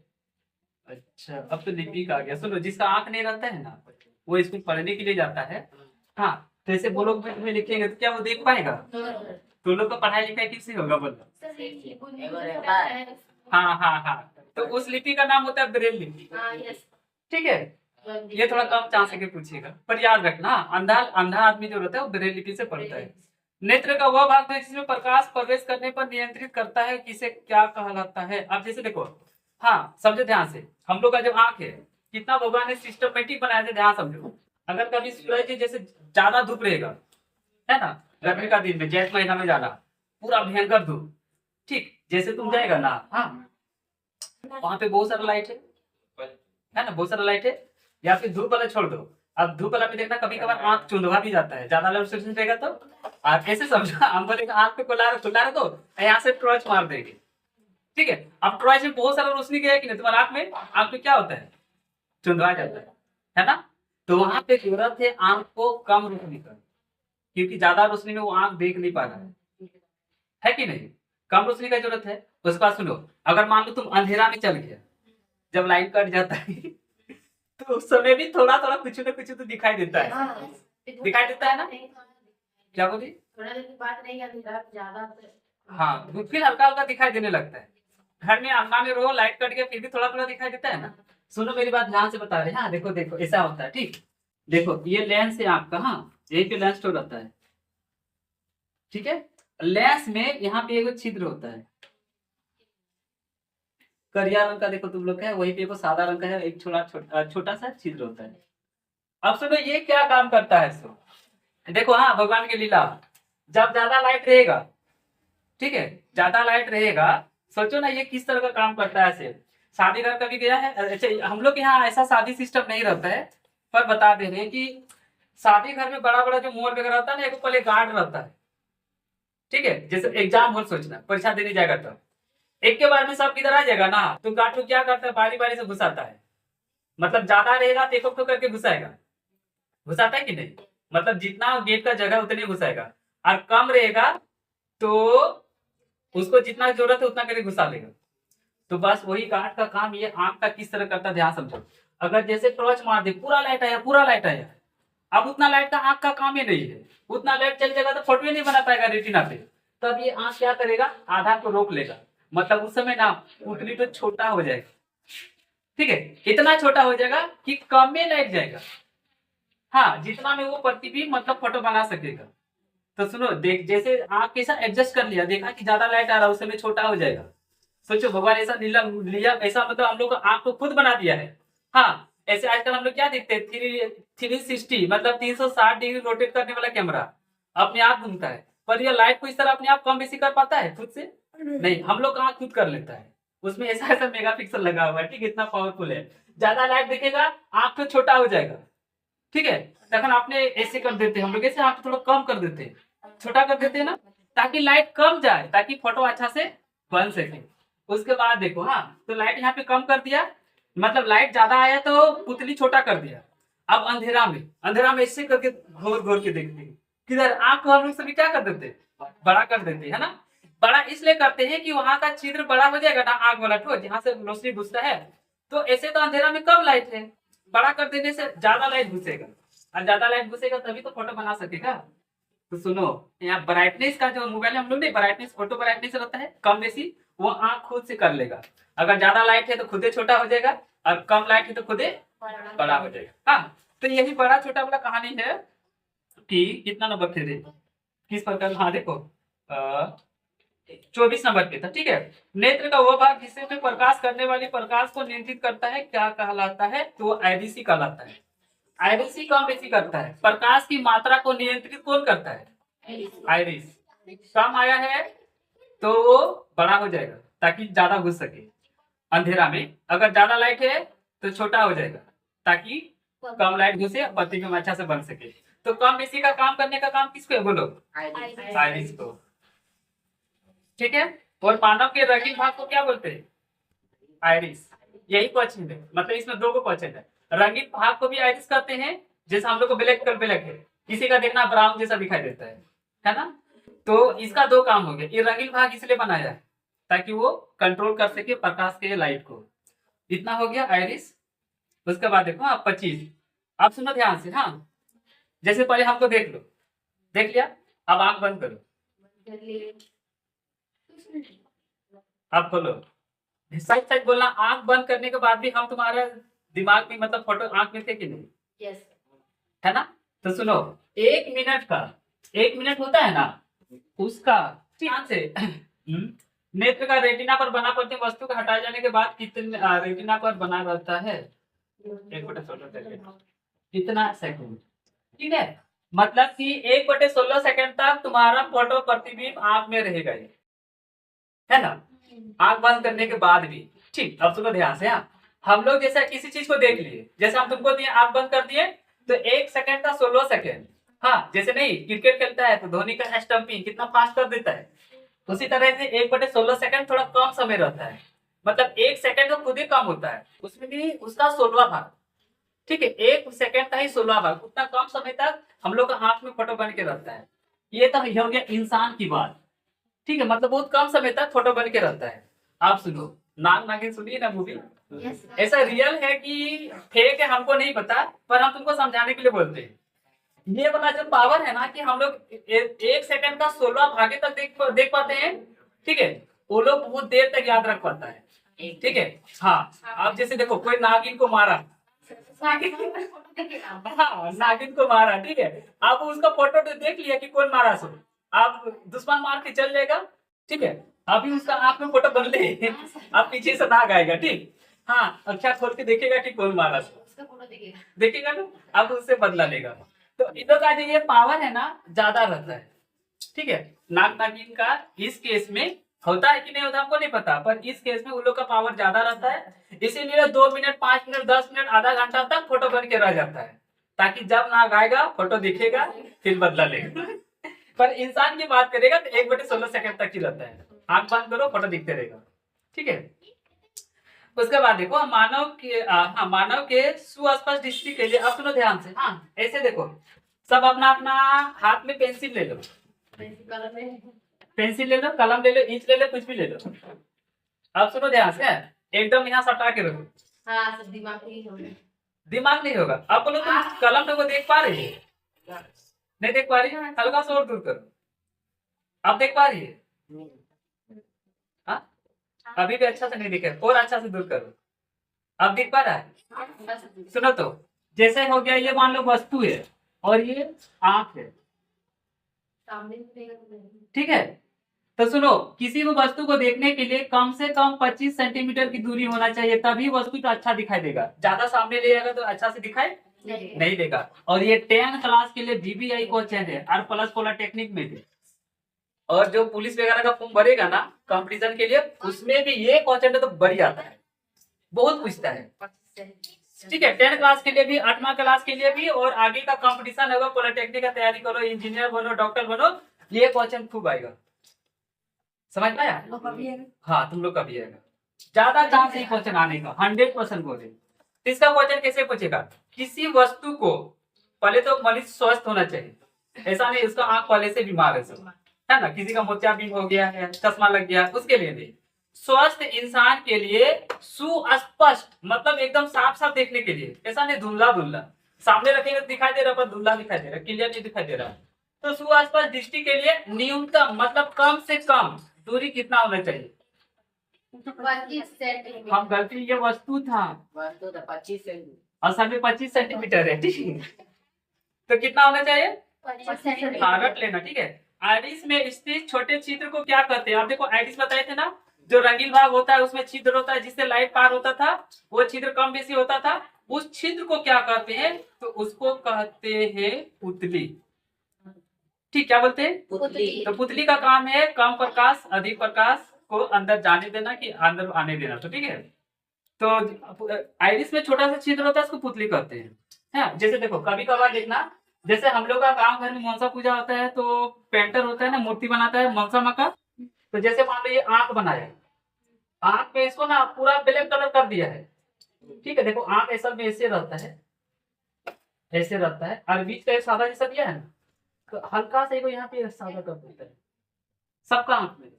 अच्छा, अब तो लिपि का आ गया। सुनो, जिसका आंख नहीं रहता है ना, वो स्कूल पढ़ने के लिए जाता है। हाँ, तो ऐसे बोलो में लिखेंगे तो क्या वो देख पाएगा? तो लोग का पढ़ाई लिखाई किससे होगा बोलो? एगो रहता है। हाँ हाँ हाँ, तो उस लिपि का नाम होता है ब्रेल लिपि। ठीक है, ये थोड़ा कम चांस है कि पूछेगा, पर याद रखना, अंधा अंधा आदमी जो रहता है वो ब्रेल लिपि से पढ़ता है। नेत्र का वह भाग है जिसमें प्रकाश प्रवेश करने पर नियंत्रित करता है, किसे क्या कहलाता है? अब जैसे देखो, हाँ समझो ध्यान से, हम लोग का जो आंख है कितना भगवान ने सिस्टमेटिक बनाया है, ध्यान समझो। अगर कभी सूरज जी जैसे ज्यादा धूप रहेगा, है ना, गर्मी का दिन में जेठ महीना में ज्यादा पूरा भयंकर धूप, ठीक, जैसे तुम जाएगा ना, हाँ, वहां पे बहुत सारा लाइट है ना, बहुत सारा लाइट है। या फिर धूप वाला छोड़ दो, अब धूप वाला में देखना कभी कभार आंख चुंधवा भी जाता है, ज्यादा लाइट सेंसिटिव रहेगा तो। आप कैसे समझो, हम बोलेगा आंख पे खुला रखो, यहाँ से टॉर्च मार देंगे। ठीक है, अब टॉर्च में बहुत सारा रोशनी गया कि नहीं तुम्हारे आंख में क्या होता है? चुंधवा जाता है ना। तो वहां पे जरूरत है आंख को कम रोशनी कर, क्योंकि ज्यादा रोशनी में वो आंख देख नहीं पा रहा है कि नहीं? कम रोशनी का जरूरत है। उसके बाद सुनो, अगर मान लो तुम अंधेरा में चल गया, जब लाइट कट जाता है तो उस समय भी थोड़ा थोड़ा कुछ ना कुछ तो दिखाई देता है, दिखाई देता है ना। क्या बोली? थोड़ा देर की बात नहीं करनी, ज्यादा हाँ, फिर हल्का हल्का दिखाई देने लगता है। घर में अंगना में रहो, लाइट कट गया फिर भी थोड़ा थोड़ा दिखाई देता है ना। सुनो मेरी बात ध्यान से बता रहे हैं, हाँ देखो देखो ऐसा होता है। ठीक, देखो ये लेंस है आपका, हाँ यही पे लेंस तो रहता है। ठीक है, लेंस में यहाँ पे एक छिद्र होता है, करिया रंग का देखो तुम लोग का है, वही पे एक सादा रंग का है, एक छोटा सा छिद्र होता है। अब सुनो ये क्या काम करता है सो, देखो हाँ भगवान की लीला, जब ज्यादा लाइट रहेगा, ठीक है, ज्यादा लाइट रहेगा, सोचो ना ये किस तरह का काम करता है। ऐसे शादी घर कभी गया है? अच्छा, हम लोग के यहाँ ऐसा शादी सिस्टम नहीं रहता है, पर बता दे रहे हैं कि शादी घर में बड़ा बड़ा जो मॉल वगैरह रहता है ना, एक पहले गार्ड रहता है। ठीक है, जैसे एग्जाम हॉल सोचना, परीक्षा देने जाएगा तब एक के बार में सब किधर आ जाएगा ना, तो गार्ड को क्या करता है, बारी बारी से घुसाता है। मतलब ज्यादा रहेगा तो एक करके घुसाएगा, घुसाता है कि नहीं? मतलब जितना गेट का जगह उतने घुसाएगा, और कम रहेगा तो उसको जितना जरूरत है उतना करके घुसा लेगा। तो बस वही गार्ड का काम ये आंख का किस तरह करता, ध्यान समझो। अगर जैसे टॉर्च मार दे, पूरा लाइट आया, पूरा लाइट आया, अब उतना लाइट का आंख का काम ही नहीं है, उतना लाइट चल जाएगा तो फोटो ही नहीं बना पाएगा रेटिना पे। तब ये आंख क्या करेगा, आधा को रोक लेगा, मतलब उस समय ना पुतली तो छोटा हो जाएगा। ठीक है, इतना छोटा हो जाएगा कि कम में लाइट जाएगा, हाँ जितना में वो प्रतिबिंब मतलब फोटो बना सकेगा। तो सुनो, देख जैसे आंख कैसा एडजस्ट कर लिया, देखा कि ज्यादा लाइट आ रहा है, उस समय छोटा हो जाएगा। सोचो भगवान ऐसा नीला लिया, ऐसा मतलब हम लोग आंख को खुद बना दिया है। हाँ, ऐसे आजकल हम लोग क्या देखते हैं, 360 मतलब 360 डिग्री रोटेट करने वाला कैमरा अपने आप घूमता है, पर यह लाइट को इस तरह अपने आप कम बेसी कर पाता है खुद से? नहीं, हम लोग आंख खुद कर लेता है, उसमें ऐसा ऐसा मेगापिक्सल लगा हुआ है। ठीक, इतना पावरफुल है। ज्यादा लाइट दिखेगा आंख तो छोटा हो जाएगा। ठीक है, तखन आपने ऐसे कर देते, हम लोग ऐसे आंख थोड़ा कम कर देते, छोटा कर देते हैं ना, ताकि लाइट कम जाए, ताकि फोटो अच्छा से बन सके। उसके बाद देखो, हाँ तो लाइट यहाँ पे कम कर दिया, मतलब लाइट ज्यादा आया तो पुतली छोटा कर दिया। अब अंधेरा में ऐसे करके घोर घोर के देखते हैं, किधर आंख को हम लोग सभी क्या कर देते, बड़ा कर देते है ना। बड़ा इसलिए करते हैं कि वहां का छिद्र बड़ा हो जाएगा ना, आंख वाला ठो जहाँ से रोशनी घुसता है, तो ऐसे तो अंधेरा में कम लाइट है, बड़ा कर देने से ज्यादा लाइट घुसेगा, और ज्यादा लाइट घुसेगा तभी तो फोटो बना सकेगा। तो सुनो, यहाँ ब्राइटनेस का जो मोबाइल हम लोग नहीं, ब्राइटनेस फोटो ब्राइटनेस रहता है कम बेसी, वो आंख खुद से कर लेगा। अगर ज्यादा लाइट है तो खुदे छोटा हो जाएगा, और कम लाइट है तो खुदे बड़ा हो जाएगा। हाँ, तो यही बड़ा छोटा वाला कहानी है कि कितना नंबर थे, किस प्रकार। हाँ देखो 24 नंबर पे था। ठीक है, नेत्र का वह भाग जिससे में प्रकाश करने वाली प्रकाश को नियंत्रित करता है, क्या कहलाता है? तो वो आईरिस कहलाता है। आईरिस कम बेसी करता है, प्रकाश की मात्रा को नियंत्रित कौन करता है? आईरिस। कम आया है तो वो बड़ा हो जाएगा ताकि ज्यादा घुस सके अंधेरा में, अगर ज्यादा लाइट है तो छोटा हो जाएगा ताकि कम लाइट घुसे, प्रतिबिंब अच्छा से बन सके। तो कम बेसी का काम करने का काम किसको है बोलो? आईरिस को। ठीक है, और मानव के रंगीन भाग को क्या बोलते हैं? आइरिस। यही क्वेश्चन है, मतलब इसमें दो को क्वेश्चन है। रंगीन भाग को भी आइरिस कहते हैं, जैसे हम लोग को ब्लैक कलर ब्लैक है, किसी का देखना ब्राउन जैसा दिखाई देता है ना। तो इसका दो काम हो गया। ये रंगीन भाग इसलिए बनाया है ताकि वो कंट्रोल कर सके प्रकाश के लाइट को। इतना हो गया आइरिस। उसके बाद देखो आप 25, आप सुनो ध्यान से। हाँ, जैसे पहले हमको देख लो, देख लिया, अब आंख बंद करो, अब खोलो, सच सच बोलना। आंख बंद करने के बाद भी हम तुम्हारे दिमाग में, मतलब फोटो आंख में थे कि नहीं? यस। है ना। तो सुनो, 1 मिनट का, 1 मिनट होता है ना, उसका ध्यान से नेत्र का रेटिना पर बना प्रति वस्तु का हटाए जाने के बाद कितने रेटिना पर बना रहता है? 1/16 सेकंड। कितना सेकंड? ठीक है, मतलब कि 1/16 सेकंड तक तुम्हारा फोटो प्रतिबिंब आंख में रहेगा, ये है ना, आंख बंद करने के बाद भी। ठीक, अब सुनो ध्यान से। हाँ, हम लोग जैसे किसी चीज को देख लिए, जैसे हम तुमको दिए, आंख बंद कर दिए, तो 1 सेकंड का 16 सेकंड। हाँ, जैसे नहीं क्रिकेट खेलता है तो धोनी का स्टंपिंग कितना फास्ट कर देता है, उसी तरह से 1/16 सेकंड थोड़ा कम समय रहता है, मतलब 1 सेकंड तो खुद ही कम होता है, उसमें भी उसका 16वां भाग। ठीक है, 1 सेकंड का ही 16वां भाग, उतना कम समय तक हम लोग का आंख में फोटो बन के रहता है। ये तो हो गया इंसान की बात। ठीक है, मतलब बहुत कम समय तक फोटो बन के रहता है। आप सुनो, नाग नागिन सुनिए ना मूवी, ऐसा रियल है कि फेक है हमको नहीं पता, पर हम तुमको समझाने के लिए बोलते हैं। ये वाला जो पावर है ना, कि हम लोग 1 सेकंड का 16 भागे तक देख पाते हैं। ठीक है, वो लोग बहुत देर तक याद रख पाता है। ठीक है। हाँ, आप जैसे देखो, कोई नागिन को मारा, हाँ नागिन को मारा, ठीक है, आप उसका फोटो तो देख लिया कि कौन मारा सो, आप दुश्मन मार के चल जाएगा। ठीक है, अभी उसका आंख में फोटो बन ले, आप पीछे से नाग आएगा। ठीक, हाँ, अच्छा खोल के देखेगा कि कौन मारा सो, देखेगा ना, अब उससे बदला लेगा। तो इधर का जो ये पावर है ना, ज्यादा रहता है। ठीक है, नाग नागिन का इस केस में होता है कि नहीं होता हमको नहीं पता, पर इस केस में उन लोग का पावर ज्यादा रहता है, इसीलिए 2 मिनट 5 मिनट 10 मिनट आधा घंटा तक फोटो बन के रह जाता है, ताकि जब नाग आएगा फोटो दिखेगा फिर बदला लेगा। पर इंसान की बात करेगा तो 1/16 सेकंड तक ही रहता है। आंख बंद करो, फोटो दिखते रहेगा। ठीक है, उसके बाद देखो मानव के सुस्पष्ट दृष्टि के लिए, अब सुनो ध्यान से। हाँ, ऐसे देखो, सब अपना अपना हाथ में पेंसिल ले लो, पेंसिल ले लो, कलम ले लो, इंच ले लो, कुछ भी ले लो। अब सुनो ध्यान से, एकदम यहाँ सटा के रखो। हाँ, सब दिमाग नहीं होगा। दिमाग नहीं होगा। अब बोलो, तुम कलम को देख पा रही है? नहीं देख पा रही है, हल्का सा और दूर करो। अब देख पा रही है? हाँ, अभी भी अच्छा से नहीं दिखे, और अच्छा से दूर करो। अब दिख पा रहा है? सुनो तो, जैसे हो गया, ये मान लो वस्तु है और ये आंख है। ठीक है, तो सुनो, किसी भी वस्तु को देखने के लिए कम से कम 25 सेंटीमीटर की दूरी होना चाहिए, तभी वस्तु तो अच्छा दिखाई देगा। ज्यादा सामने ले जाएगा तो अच्छा से दिखाई नहीं देगा। और ये 10 क्लास के लिए VVI क्वेश्चन है, और प्लस पॉलिटेक्निक में भी, और जो पुलिस वगैरह का फॉर्म भरेगा ना कंपटीशन के लिए, उसमें भी ये क्वेश्चन तो बड़ी आता है, बहुत पूछता है। ठीक है, 10 क्लास के लिए भी, 8वां क्लास के लिए भी, और आगे का कंपटीशन होगा, पॉलिटेक्निक का तैयारी करो, इंजीनियर बनो, डॉक्टर बनो, ये क्वेश्चन खूब आएगा। समझ पाया? हाँ, तुम लोग का भी आएगा, ज्यादा चांस है क्वेश्चन आने का, 100% बोले। इसका क्वेश्चन कैसे पूछेगा? किसी वस्तु को, पहले तो मनुष्य स्वस्थ होना चाहिए, ऐसा नहीं उसका आंख पहले से बीमार है ना, किसी का मोतियाबिंद हो गया है, चश्मा लग गया, उसके लिए नहीं। स्वस्थ इंसान के लिए सुस्पष्ट, मतलब एकदम साफ साफ देखने के लिए, ऐसा नहीं धुंधला धुंधला, सामने रखेंगे तो दिखाई दे रहा, पर धुंधला दिखाई दे रहा, क्लियर नहीं दिखाई दे रहा। तो सुस्पष्ट दृष्टि के लिए न्यूनतम, मतलब कम से कम दूरी कितना होना चाहिए? 25 सेंटीमीटर। हम गलती, ये वस्तु था, 25 सेंटीमीटर, असल में 25 सेंटीमीटर है। ठीक है, तो कितना होना चाहिए? 25 सेंटीमीटर। हाँ, रट लेना। ठीक है, आइरिस में स्थित छोटे छिद्र को क्या कहते हैं? आप देखो, आइरिस बताए थे ना, जो रंगीन भाग होता है उसमें छिद्र होता है, जिससे लाइट पार होता था, वो छिद्र कम बेसी होता था, उस छिद्र को क्या कहते हैं? तो उसको कहते हैं पुतली। ठीक, क्या बोलते हैं? पुतली। तो पुतली का काम है कम प्रकाश अधिक प्रकाश को अंदर जाने देना, कि अंदर आने देना। तो ठीक है, तो आइरिस में छोटा सा छिद्र होता है, उसको पुतली कहते हैं। है, जैसे देखो, कभी कभार देखना, जैसे हम लोग का गांव घर में मनसा पूजा होता है, तो पेंटर होता है ना, मूर्ति बनाता है मनसा माँ का, तो जैसे मान लो ये आंख बनाया, आंख पे इसको ना पूरा ब्लैक कलर कर दिया है, ठीक है। देखो आंख ऐसा में ऐसे रहता है, ऐसे रहता है, और बीच का एक सादा जैसा दिया है ना, तो हल्का से यहाँ पे सादा कर देता है सबका आंख में।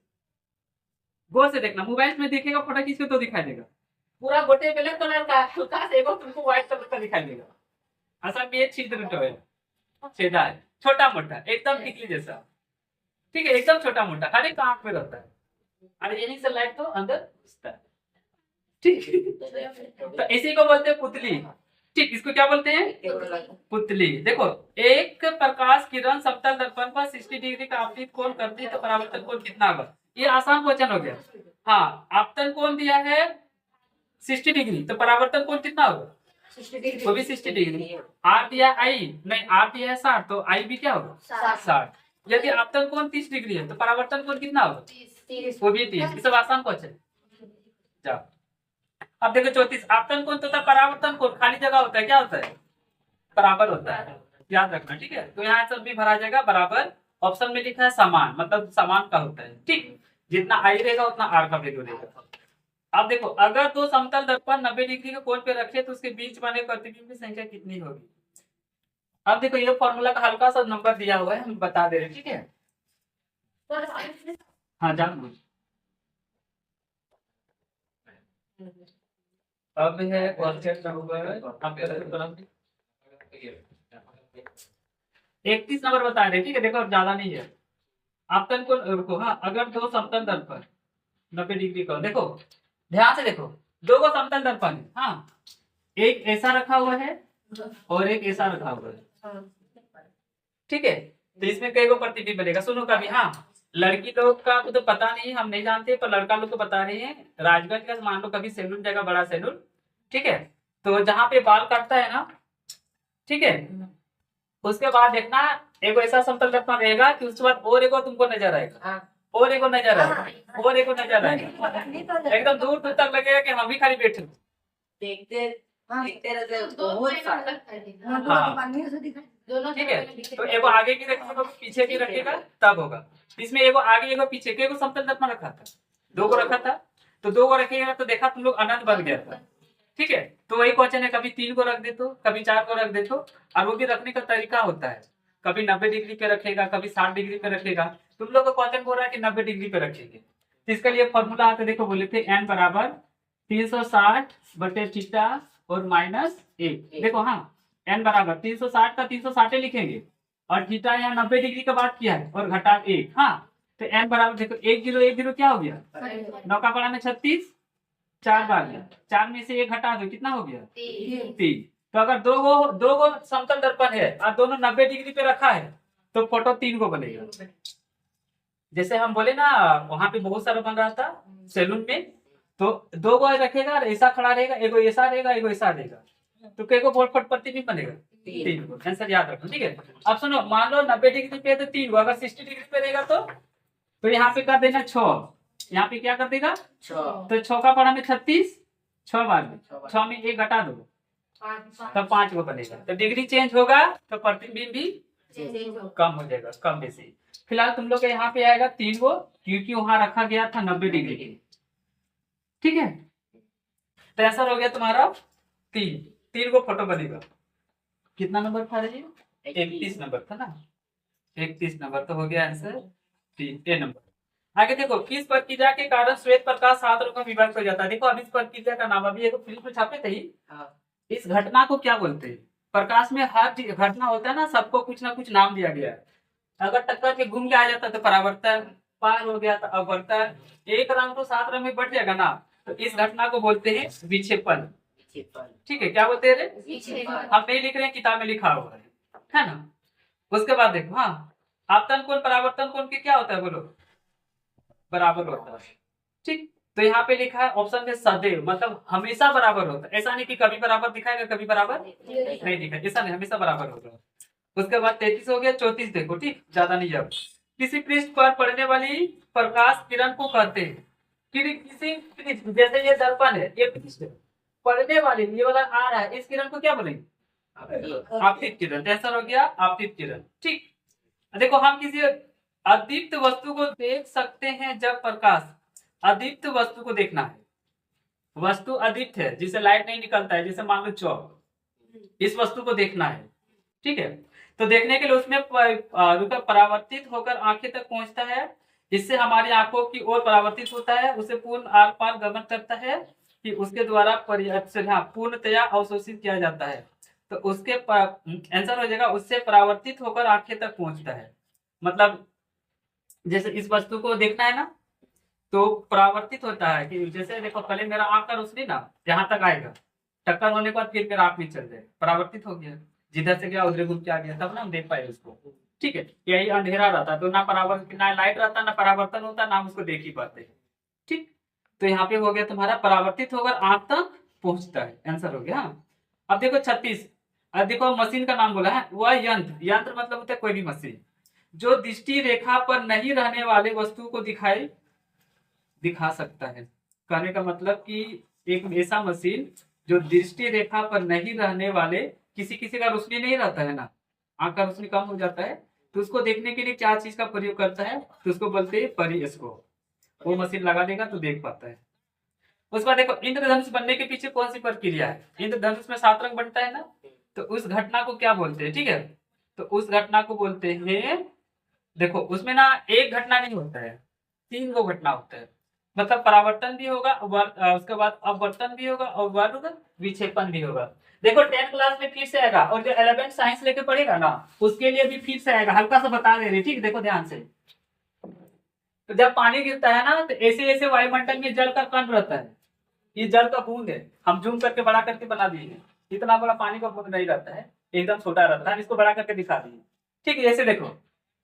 गौर से देखना, मोबाइल में देखेगा फोटो खींच के तो दिखाई देगा पूरा गोटे ब्लैक कलर का, हल्का से एगो तुमको व्हाइट कलर का दिखाई देगा। असल में ये छिद्र तो है, छेदा है, छोटा मोटा एकदम टिकली जैसा, ठीक है, एकदम छोटा मोटा, हर एक आंख में रहता है, और यहीं से लाइट तो अंदर घुसता है, ठीक। तो इसी को बोलते हैं पुतली, ठीक। इसको क्या बोलते हैं? पुतली। देखो, एक प्रकाश किरण समतल दर्पण पर 60 डिग्री का आपतित कोण करती है तो परावर्तन कोण कितना होगा? ये आसान क्वेश्चन हो गया। हाँ, आपतन कोण दिया है 60 डिग्री, तो परावर्तन कोण कितना होगा? 60 डिग्री। वो भी 60 डिग्री। आर दिया आई, नहीं आर दिया है 60, तो आई भी क्या होगा? 60। यदि आपतन कोण 30 डिग्री है तो परावर्तन कोण कितना होगा? 30। वो भी 30। ये सब आसान क्वेश्चन। जाओ, अब देखो 34। आपतन कोण तथा परावर्तन कोण खाली जगह होता है, क्या होता है? बराबर होता है, याद रखना, ठीक है। तो यहाँ आंसर भी भरा जाएगा बराबर। ऑप्शन में लिखा है समान, मतलब समान का होता है, ठीक। जितना आई रहेगा उतना आर का वैल्यू रहेगा। अब देखो, अगर दो समतल दर्पण 90 डिग्री के कोण पे रखे तो उसके बीच बने प्रतिबिंब की संख्या कितनी होगी? अब देखो, ये फॉर्मूला का हल्का सा नंबर दिया हुआ है, हम बता दे रहे हैं, ठीक है। हाँ, जान। अब है क्वेश्चन नंबर 31 नंबर बता रहे, ठीक है। देखो, अब ज्यादा नहीं है। आपतन कोण रुको, हाँ, अगर दो समतल दर्पण 90 डिग्री का, देखो ध्यान से देखो, दो को समतल दर्पण है, हाँ, एक ऐसा रखा हुआ है और एक ऐसा रखा हुआ है, ठीक है। तो इसमें कई को प्रतिबिंब बनेगा? सुनो कभी, हाँ, लड़की लोग का तो पता नहीं, हम नहीं जानते, पर लड़का लोग को बता रहे हैं। राजगंज का मान लो कभी सैलून जाएगा, बड़ा सैलून, ठीक है, तो जहाँ पे बाल काटता है ना, ठीक है, उसके बाद देखना एगो ऐसा समतल दर्पण रहेगा कि उसके बाद और एगो तुमको नजर आएगा, और एगो नजर आएगा, और एगो नजर आएगा, एकदम दूर दूर तक लगेगा कि हम भी खाली बैठे। देखते हाँ। देखते रहते हैं, तो बहुत वो सारा लगता है। हाँ। पानी से दिखाई। दोनों ठीक है, तो एगो आगे की रखेगा, पीछे की रखेगा, तब होगा। इसमें एगो आगे एगो पीछे के, एगो समतल दर्पण रखा था, दो को रखा था, तो दो को रखेगा तो देखा तुम लोग अनंत बन गया था, ठीक है। तो वही क्वेश्चन है, कभी 3 को रख दे तो, कभी 4 को रख दे तो, और वो भी रखने का तरीका होता है, कभी 90 डिग्री पे रखेगा, कभी 60 डिग्री पे रखेगा। तुम लोग का क्वेश्चन बोल रहा है कि 90 डिग्री पे रखेंगे, तो इसका लिए फॉर्मूला आता है, देखो बोले थे n बराबर 360 बटे थीटा और -1। देखो, हाँ, n बराबर 360 का 360 लिखेंगे, और थीटा यहाँ 90 डिग्री का बात किया है, और घटा 1, हाँ, तो n बराबर देखो 1 0 1 0 क्या हो गया? 9 का पड़ा में 36, 4 बार में 4 में से 1 घटा दो, कितना हो गया? 3। तो अगर दो गो समतल दर्पण है और दोनों 90 डिग्री पे रखा है तो फोटो 3 को बनेगा। जैसे हम बोले ना, वहां पे बहुत सारा बन रहा था सैलून में, तो 2 गो रखेगा और ऐसा खड़ा रहेगा, एगो ऐसा रहेगा, एगो ऐसा रहेगा, तो कई को फोटो प्रतिबिंब बनेगा? 3 को। आंसर याद रखो, ठीक है। अब सुनो, मान लो 90 डिग्री पे तो 3 को, अगर 60 डिग्री पे रहेगा तो यहाँ पे कर देना 6, यहाँ पे क्या कर देगा? तो 6 का पड़ा में 36, 6 बार में 6 में 1 घटा दो, तब 5 को बनेगा। तो डिग्री चेंज होगा तो प्रतिबिंब भी कम हो जाएगा, कम बेसी। फिलहाल तुम लोग के यहाँ पे आएगा 3 को, क्योंकि वहां रखा गया था 90 डिग्री के, ठीक है। तो आंसर हो गया तुम्हारा 3 को फोटो बनेगा। कितना नंबर था ये? 31 नंबर था ना, 31 नंबर, तो हो गया आंसर 3 ए नंबर। आगे देखो, किस प्रक्रिया के कारण श्वेत प्रकाश 7 रंगों में विभाजित हो जाता है? देखो, अब इस प्रक्रिया का नाम अभी एक फिल्म में छापे थे ही। इस घटना को क्या बोलते हैं? प्रकाश में हर घटना होता है ना, सबको कुछ ना कुछ नाम दिया गया है। अगर टक्कर के घूम के आ जाता तो परावर्तन, पार हो गया तो अवर्तन, एक रंग तो 7 रंग में बढ़ जाएगा ना, तो इस घटना को बोलते हैं विक्षेपण, ठीक है। क्या बोलते हैं रे? हम नहीं लिख रहे हैं, किताब में लिखा हुआ है ना। उसके बाद देखो, हाँ, आपतन कोण परावर्तन कोण के क्या होता है, बोलो? बराबर होता है, ठीक। तो यहाँ पे लिखा है ऑप्शन में सदैव, मतलब हमेशा बराबर होता है। ऐसा नहीं कि कभी बराबर दिखाएगा, कभी बराबर नहीं दिखाएगा, ऐसा नहीं, हमेशा बराबर होगा। उसके बाद 33 हो गया। 34 देखो, ठीक, ज्यादा नहीं। अब किसी पृष्ठ पर पड़ने वाली प्रकाश किरण को कहते हैं किसी पृष्ठ, जैसे ये दर्पण है, ये पृष्ठ पड़ने वाली, ये वाला आ रहा है, इस किरण को क्या बोलेंगे? आपतित किरण। आंसर हो गया आपतित किरण, ठीक। देखो, हम किसी अदीप्त वस्तु को देख सकते हैं जब प्रकाश, अदीप्त वस्तु को देखना है, वस्तु अदीप्त है जिसे लाइट नहीं निकलता है, जैसे मान लो चौक, इस वस्तु को देखना है, ठीक है। तो देखने के लिए उसमें परावर्तित होकर आंखें तक पहुंचता है, इससे हमारी आंखों की ओर परावर्तित होता है, उसे पूर्ण आर पार गमन करता है कि उसके द्वारा पूर्णतया अवशोषित किया जाता है। तो उसके आंसर हो जाएगा उससे परावर्तित होकर आंखें तक पहुंचता है। मतलब जैसे इस वस्तु को देखना है ना, तो परावर्तित होता है कि जैसे देखो पहले मेरा आंख का रोशनी ना यहाँ तक आएगा, टक्कर होने के बाद फिर मेरा आंख नहीं चल जाए, परावर्तित हो गया, जिधर से गया उधर घूम के आ गया, तब ना हम देख पाए उसको, ठीक है। यही अंधेरा रहता तो ना परावर्तन, ना लाइट रहता, ना परावर्तन होता, ना हम उसको देख ही पाते, ठीक। तो यहाँ पे हो गया तुम्हारा परावर्तित होकर आंख तक पहुंचता है, आंसर हो गया। अब देखो 36, अब देखो मशीन का नाम बोला है, वह यंत्र, यंत्र मतलब होता है कोई भी मशीन जो दृष्टि रेखा पर नहीं रहने वाले वस्तु को दिखा सकता है। कहने का मतलब कि एक ऐसा मशीन जो दृष्टि रेखा पर नहीं रहने वाले, किसी किसी का रोशनी नहीं रहता है ना, आंख का रोशनी कम हो जाता है, तो उसको देखने के लिए क्या चीज का प्रयोग करता है, तो उसको बोलते हैं परिस्कोप। वो मशीन लगा देगा तो देख पाता है। उसके बाद देखो इंद्रधनुष बनने के पीछे कौन सी प्रक्रिया है, इंद्रधनुष में 7 रंग बनता है ना, तो उस घटना को क्या बोलते हैं, ठीक है। तो उस घटना को बोलते हैं, देखो उसमें ना एक घटना नहीं होता है, 3 गो घटना होता है। मतलब परावर्तन भी होगा, उसके बाद अपवर्तन भी होगा और वर्ग विक्षेपण भी होगा। देखो 10th क्लास में फिर से आएगा, और जो 11th साइंस लेके पढ़ेगा ना उसके लिए भी फिर से आएगा, हल्का सा बता दे रहे, ठीक, देखो ध्यान से। तो जब पानी गिरता है ना, तो ऐसे ऐसे वायुमंडल में जल का कण रहता है, ये जल का बूंद है, हम जूम करके बड़ा करके बना दिए हैं, इतना बड़ा पानी का बूंद नहीं रहता है, एकदम छोटा रहता है, इसको बड़ा करके दिखा दिए, ठीक है। ऐसे देखो,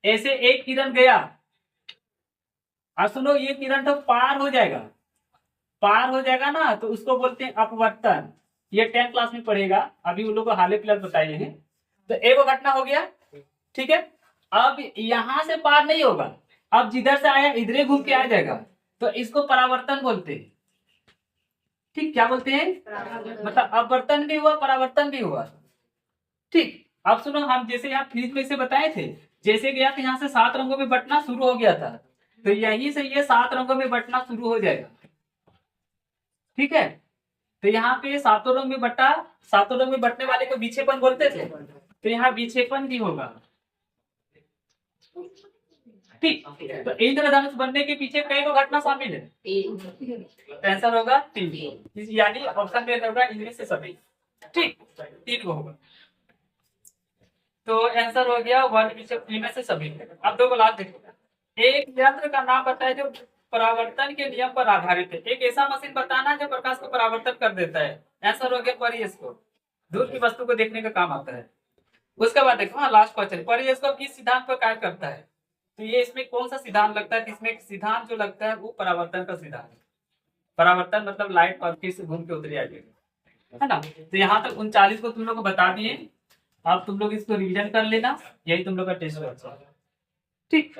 ऐसे एक किरण गया, और सुनो ये किरण तो पार हो जाएगा ना, तो उसको बोलते हैं अपवर्तन। ये 10th क्लास में पढ़ेगा, अभी उन लोग को हाल फिलहाल बताए हैं। तो एक घटना हो गया, ठीक है। अब यहां से पार नहीं होगा, अब जिधर से आया इधर घूम के आ जाएगा, तो इसको परावर्तन बोलते हैं, ठीक। क्या बोलते हैं, मतलब अपवर्तन भी हुआ, परावर्तन भी हुआ, ठीक। अब सुनो, हम जैसे यहाँ फ्रिज में से बताए थे, जैसे गया तो यहाँ से 7 रंगों में बंटना शुरू हो गया था, तो यहीं से ये 7 रंगों में बंटना शुरू हो जाएगा, ठीक है। तो यहाँ पे 7 रंग में बटा, 7 रंग में बटने वाले को विक्षेपण बोलते थे, तो यहाँ विक्षेपण भी होगा, ठीक। तो इंद्रधनुष बनने के पीछे कई को घटना शामिल है, आंसर होगा 3, यानी ऑप्शन में होगा इनमें से सभी, ठीक, 3 को होगा। तो आंसर हो गया 1 इनमें से सभी। अब 2 लास्ट देखो, एक यंत्र का नाम बताए जो परावर्तन के नियम पर आधारित है, एक ऐसा मशीन बताना जो प्रकाश को परावर्तन कर देता है, आंसर हो गया परिस्कोप, दूर की वस्तु को देखने का काम आता है। उसके बाद देखो, हाँ लास्ट क्वेश्चन, परिस्कोप किस सिद्धांत पर कार्य करता है, तो ये इसमें कौन सा सिद्धांत लगता है, इसमें सिद्धांत जो लगता है वो परावर्तन का सिद्धांत है। परावर्तन मतलब लाइट और फिर से घूम के उतरी आएगी, है ना। तो यहाँ तक 39 को तुम लोग को बता दिए, अब तुम लोग इसको रिवीजन कर लेना, यही तुम लोग का टेस्ट है, ठीक।